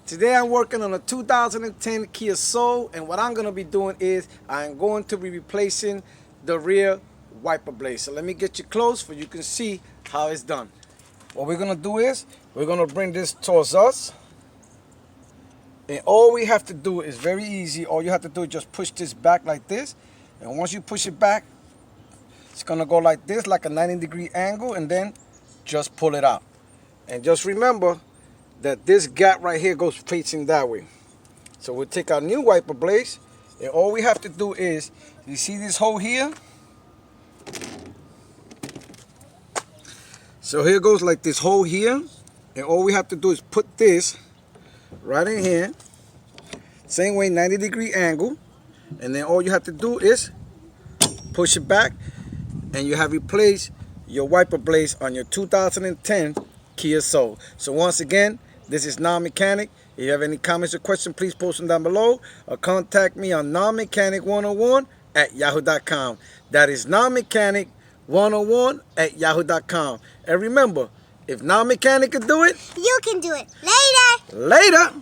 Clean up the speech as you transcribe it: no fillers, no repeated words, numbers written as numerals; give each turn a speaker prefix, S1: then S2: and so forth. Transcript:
S1: Today I'm working on a 2010 Kia Soul, and what I'm going to be doing is I'm going to be replacing the rear wiper blade. So let me get you close so you can see how it's done. What we're going to do is we're going to bring this towards us, and all we have to do is very easy. All you have to do is just push this back like this, and once you push it back, it's going to go like this, like a 90-degree angle, and then just pull it out. And just remember that this gap right here goes facing that way. So we'll take our new wiper blades, and all we have to do is, you see this hole here? So here goes like this hole here, and all we have to do is put this right in here, same way, 90-degree angle, and then all you have to do is push it back, and you have replaced your wiper blades on your 2010 Kia Soul. So once again, this is Non-Mechanic. If you have any comments or questions, please post them down below, or contact me on nonmechanic101@yahoo.com. That is nonmechanic101@yahoo.com. And remember, if Non-Mechanic can do it,
S2: you can do it. Later.
S1: Later.